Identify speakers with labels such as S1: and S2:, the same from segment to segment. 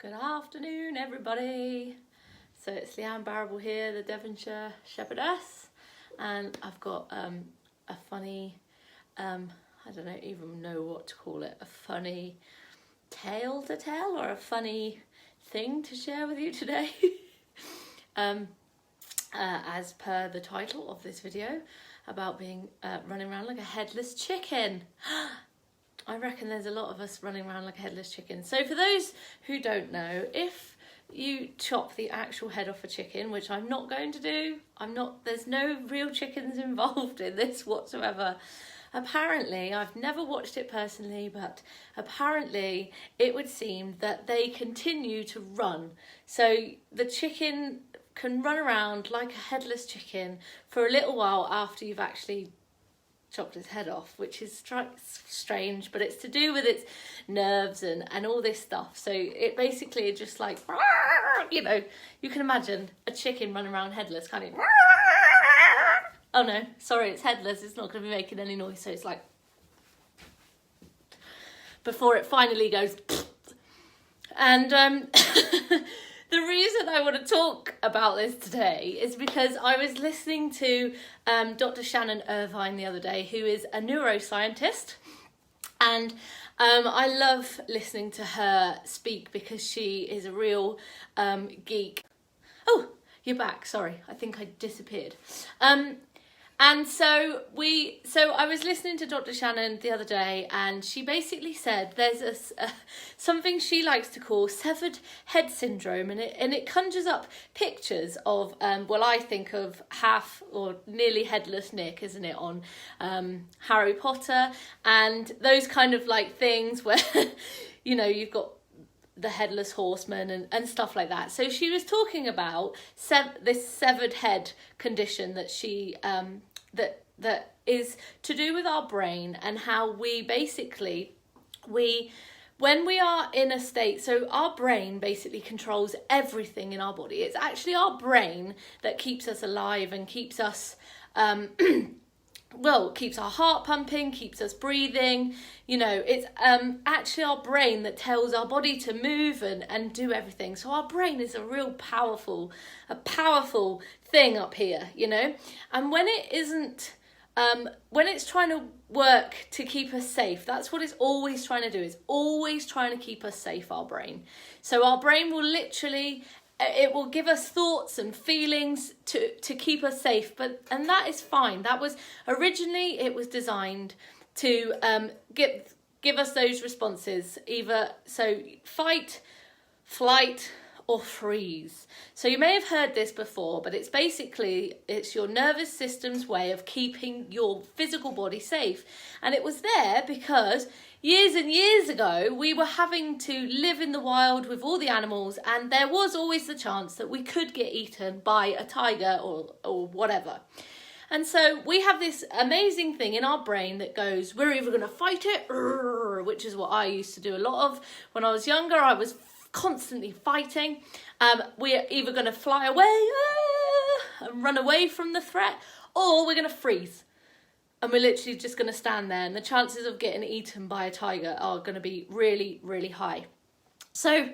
S1: Good afternoon, everybody. So it's Leanne Barrable here, the Devonshire Shepherdess, and I've got a funny, I don't even know what to call it, a funny tale to tell or a funny thing to share with you today. As per the title of this video, about being running around like a headless chicken. I reckon there's a lot of us running around like a headless chicken. So for those who don't know, if you chop the actual head off a chicken, which I'm not going to do, there's no real chickens involved in this whatsoever. Apparently, I've never watched it personally, but apparently it would seem that they continue to run. So the chicken can run around like a headless chicken for a little while after you've actually chopped its head off, which is strange, but it's to do with its nerves and all this stuff. So it basically is just like, you know, you can imagine a chicken running around headless, kind of. Oh no, sorry, it's headless, it's not going to be making any noise, so it's like, before it finally goes. And the reason I want to talk about this today is because I was listening to Dr. Shannon Irvine the other day, who is a neuroscientist, and I love listening to her speak because she is a real geek. Oh, you're back. Sorry, I think I disappeared. And so I was listening to Dr. Shannon the other day, and she basically said there's something she likes to call severed head syndrome, and it conjures up pictures of I think of half or nearly headless Nick, isn't it, on Harry Potter, and those kind of like things where you know you've got the headless horseman and stuff like that. So she was talking about this severed head condition that she that is to do with our brain, and how we basically when we are in a state, so our brain basically controls everything in our body. It's actually our brain that keeps us alive and keeps us keeps our heart pumping, keeps us breathing. You know, it's actually our brain that tells our body to move and do everything. So our brain is a real powerful thing up here, you know. And when it isn't, when it's trying to work to keep us safe, that's what it's always trying to do. It's always trying to keep us safe, our brain. So our brain will literally, it will give us thoughts and feelings to keep us safe, and that is fine. That was originally, it was designed to give us those responses, either so fight, flight, or freeze. So you may have heard this before, but it's your nervous system's way of keeping your physical body safe. And it was there because years and years ago, we were having to live in the wild with all the animals, and there was always the chance that we could get eaten by a tiger or whatever. And so we have this amazing thing in our brain that goes, we're either going to fight it, which is what I used to do a lot of when I was younger. I was constantly fighting. We're either going to fly away and run away from the threat, or we're going to freeze. And we're literally just going to stand there, and the chances of getting eaten by a tiger are going to be really, really high. So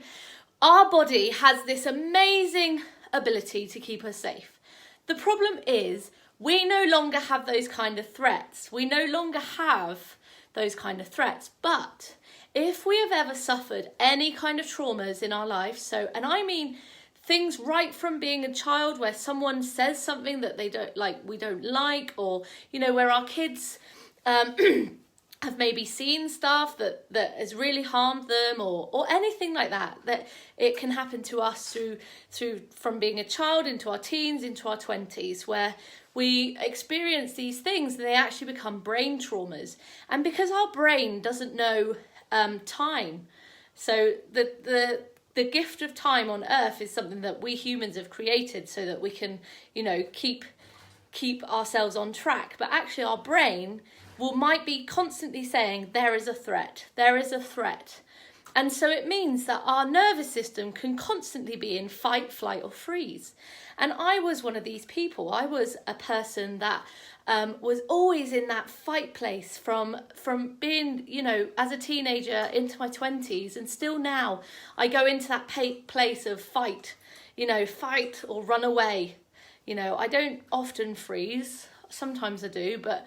S1: our body has this amazing ability to keep us safe. The problem is we no longer have those kind of threats. We no longer have those kind of threats. But if we have ever suffered any kind of traumas in our life, and I mean things right from being a child where someone says something that we don't like, or, you know, where our kids have maybe seen stuff that has really harmed them, or anything like that it can happen to us through from being a child into our teens, into our 20s, where we experience these things and they actually become brain traumas. And because our brain doesn't know time, so the gift of time on earth is something that we humans have created so that we can, you know, keep ourselves on track. But actually our brain might be constantly saying, there is a threat. And so it means that our nervous system can constantly be in fight, flight, or freeze. And I was one of these people. I was a person that was always in that fight place from being, you know, as a teenager into my 20s, and still now I go into that place of fight, you know, fight or run away. You know, I don't often freeze, sometimes I do, but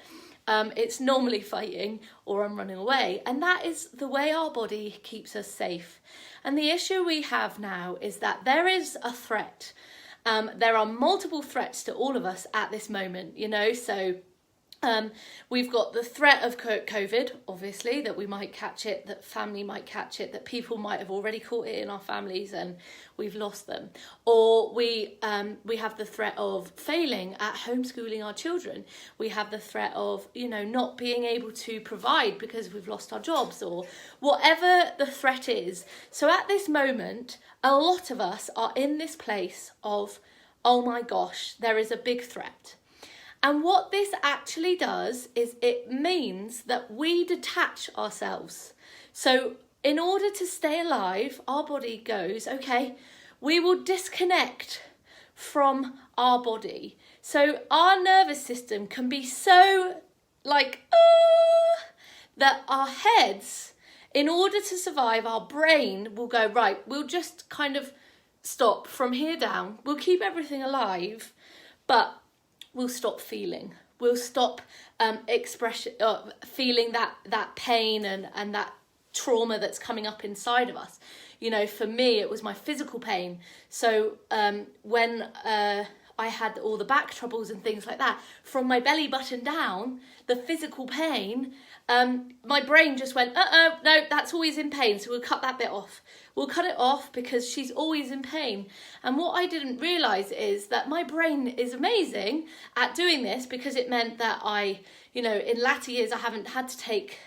S1: it's normally fighting or I'm running away. And that is the way our body keeps us safe. And the issue we have now is that there is a threat. There are multiple threats to all of us at this moment, you know, so we've got the threat of COVID, obviously, that we might catch it, that family might catch it, that people might have already caught it in our families and we've lost them. Or we have the threat of failing at homeschooling our children. We have the threat of, you know, not being able to provide because we've lost our jobs, or whatever the threat is. So at this moment, a lot of us are in this place of, oh my gosh, there is a big threat. And what this actually does is it means that we detach ourselves. So in order to stay alive, our body goes, okay, we will disconnect from our body. So our nervous system can be so like, that our heads, in order to survive, our brain will go, right, we'll just kind of stop from here down. We'll keep everything alive, but we'll stop feeling. We'll stop feeling that pain and that trauma that's coming up inside of us. You know, for me, it was my physical pain. So when I had all the back troubles and things like that, from my belly button down, the physical pain, my brain just went, no, that's always in pain, so we'll cut that bit off. We'll cut it off because she's always in pain. And what I didn't realise is that my brain is amazing at doing this, because it meant that I, you know, in latter years I haven't had to take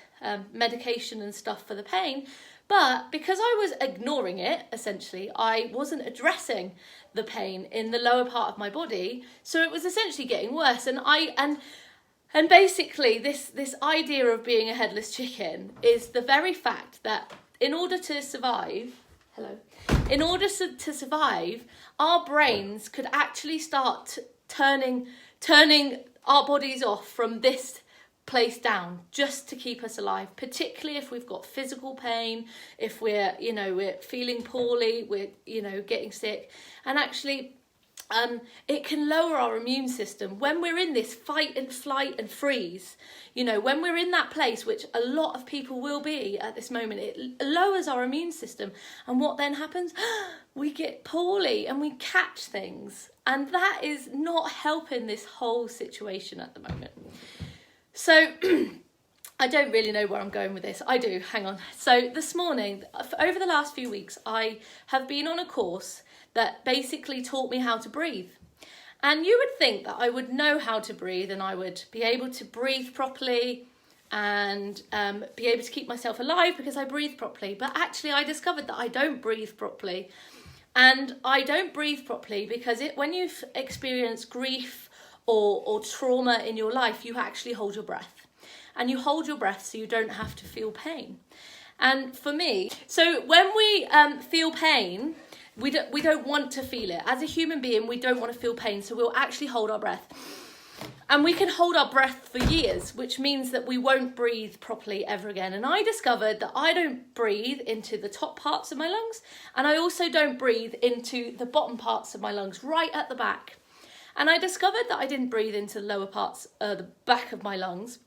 S1: medication and stuff for the pain. But because I was ignoring it, essentially, I wasn't addressing the pain in the lower part of my body. So it was essentially getting worse. And basically this idea of being a headless chicken is the very fact that in order to survive, to survive, our brains could actually start turning our bodies off from this place down, just to keep us alive, particularly if we've got physical pain, if we're feeling poorly, we're, getting sick. And actually, it can lower our immune system when we're in this fight and flight and freeze. When we're in that place, which a lot of people will be at this moment, it lowers our immune system. And what then happens? We get poorly and we catch things. And that is not helping this whole situation at the moment. So I don't really know where I'm going with this. I do, hang on. So this morning, over the last few weeks, I have been on a course that basically taught me how to breathe. And you would think that I would know how to breathe and I would be able to breathe properly and be able to keep myself alive because I breathe properly. But actually I discovered that I don't breathe properly. And I don't breathe properly because when you've experienced grief or trauma in your life, you actually hold your breath. And you hold your breath so you don't have to feel pain. And for me, so when we feel pain, we don't want to feel it. As a human being, we don't want to feel pain, so we'll actually hold our breath. And we can hold our breath for years, which means that we won't breathe properly ever again. And I discovered that I don't breathe into the top parts of my lungs, and I also don't breathe into the bottom parts of my lungs, right at the back. And I discovered that I didn't breathe into the lower parts, the back of my lungs,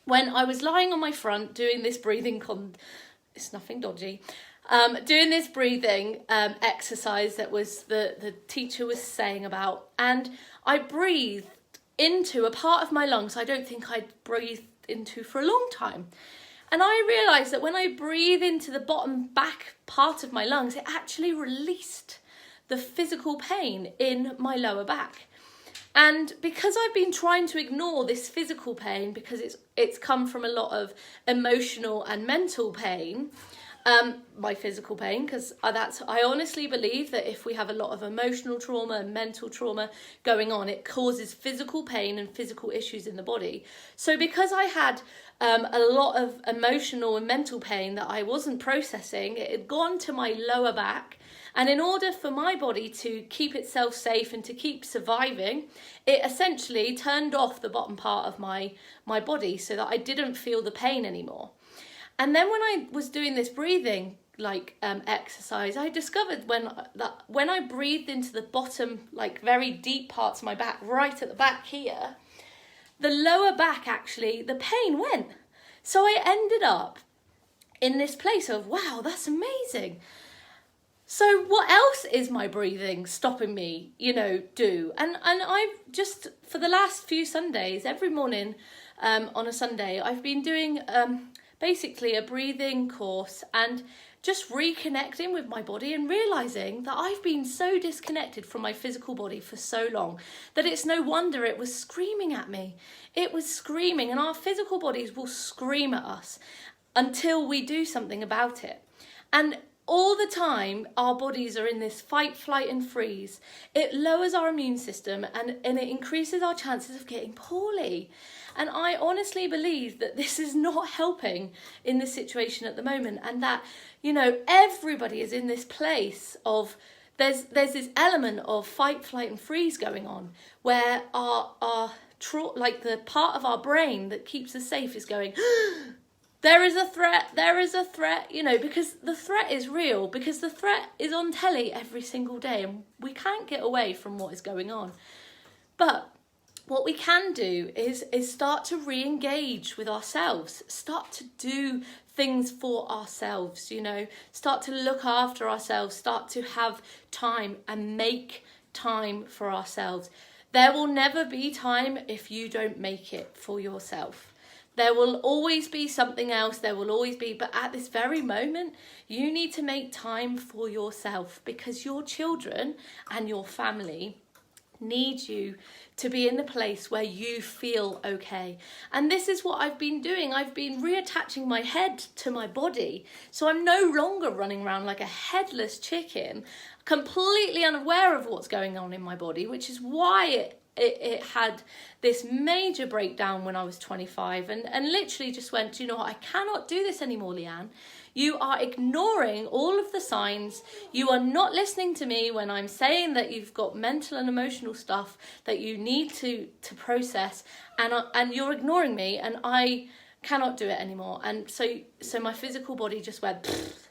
S1: when I was lying on my front doing this breathing, it's nothing dodgy, doing this breathing exercise that was the teacher was saying about, and I breathed into a part of my lungs I don't think I'd breathed into for a long time. And I realised that when I breathe into the bottom back part of my lungs, it actually released the physical pain in my lower back. And because I've been trying to ignore this physical pain because it's come from a lot of emotional and mental pain, my physical pain, because I honestly believe that if we have a lot of emotional trauma and mental trauma going on, it causes physical pain and physical issues in the body. So because I had a lot of emotional and mental pain that I wasn't processing, it had gone to my lower back. And in order for my body to keep itself safe and to keep surviving, it essentially turned off the bottom part of my body so that I didn't feel the pain anymore. And then when I was doing this breathing exercise, I discovered when I breathed into the bottom, like very deep parts of my back, right at the back here, the lower back, actually, the pain went. So I ended up in this place of, wow, that's amazing. So what else is my breathing stopping me, do? And I've just, for the last few Sundays, every morning on a Sunday, I've been doing basically a breathing course and just reconnecting with my body and realising that I've been so disconnected from my physical body for so long that it's no wonder it was screaming at me. It was screaming, and our physical bodies will scream at us until we do something about it. And all the time, our bodies are in this fight, flight and freeze. It lowers our immune system and it increases our chances of getting poorly. And I honestly believe that this is not helping in this situation at the moment, and that, everybody is in this place of, there's this element of fight, flight and freeze going on, where the part of our brain that keeps us safe is going, there is a threat, because the threat is real, because the threat is on telly every single day and we can't get away from what is going on. But what we can do is start to re-engage with ourselves, start to do things for ourselves, start to look after ourselves, start to have time and make time for ourselves. There will never be time if you don't make it for yourself. There will always be something else, but at this very moment, you need to make time for yourself, because your children and your family need you to be in the place where you feel okay. And this is what I've been doing. I've been reattaching my head to my body. So I'm no longer running around like a headless chicken, completely unaware of what's going on in my body, which is why it had this major breakdown when I was 25 and literally just went, I cannot do this anymore, Leanne. You are ignoring all of the signs. You are not listening to me when I'm saying that you've got mental and emotional stuff that you need to process, and you're ignoring me, and I cannot do it anymore. And so my physical body just went pfft.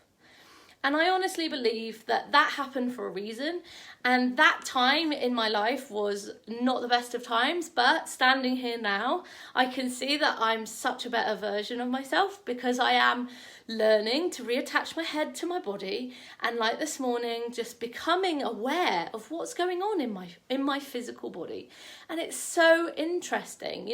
S1: And I honestly believe that happened for a reason. And that time in my life was not the best of times, but standing here now, I can see that I'm such a better version of myself, because I am learning to reattach my head to my body, and like this morning, just becoming aware of what's going on in my physical body. And it's so interesting,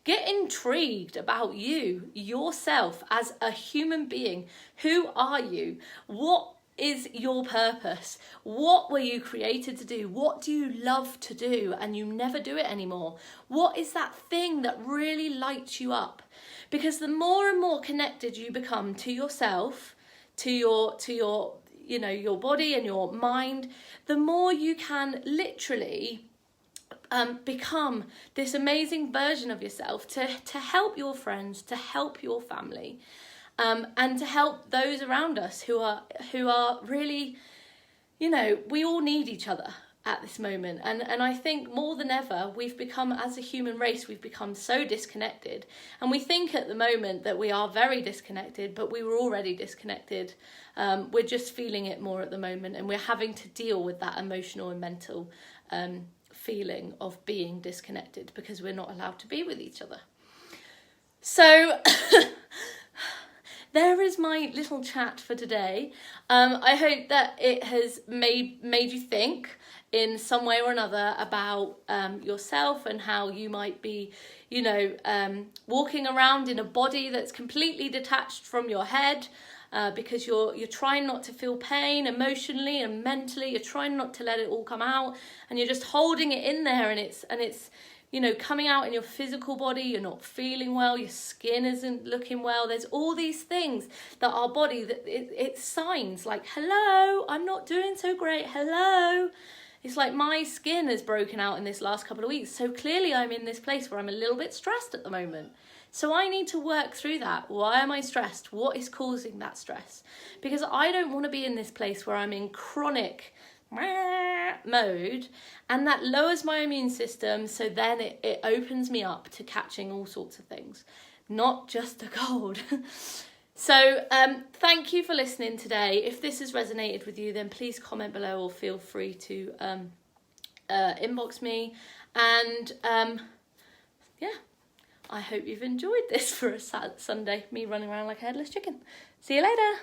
S1: get intrigued about yourself as a human being. Who are you? What is your purpose? What were you created to do? What do you love to do and you never do it anymore? What is that thing that really lights you up? Because the more and more connected you become to yourself, to your your body and your mind, the more you can literally become this amazing version of yourself to help your friends, to help your family. And to help those around us who are really, we all need each other at this moment. And I think more than ever, we've become, as a human race, we've become so disconnected. And we think at the moment that we are very disconnected, but we were already disconnected. We're just feeling it more at the moment, and we're having to deal with that emotional and mental feeling of being disconnected, because we're not allowed to be with each other. So there is my little chat for today. I hope that it has made you think in some way or another about yourself, and how you might be, walking around in a body that's completely detached from your head, because you're trying not to feel pain emotionally and mentally. You're trying not to let it all come out, and you're just holding it in there, and it's you know, coming out in your physical body, you're not feeling well, your skin isn't looking well. There's all these things that our body, that it's signs like, hello, I'm not doing so great, hello. It's like my skin has broken out in this last couple of weeks. So clearly I'm in this place where I'm a little bit stressed at the moment. So I need to work through that. Why am I stressed? What is causing that stress? Because I don't want to be in this place where I'm in chronic mode, and that lowers my immune system, so then it opens me up to catching all sorts of things, not just a cold. So thank you for listening today. If this has resonated with you, then please comment below or feel free to inbox me. And yeah, I hope you've enjoyed this for a Sunday, me running around like a headless chicken. See you later.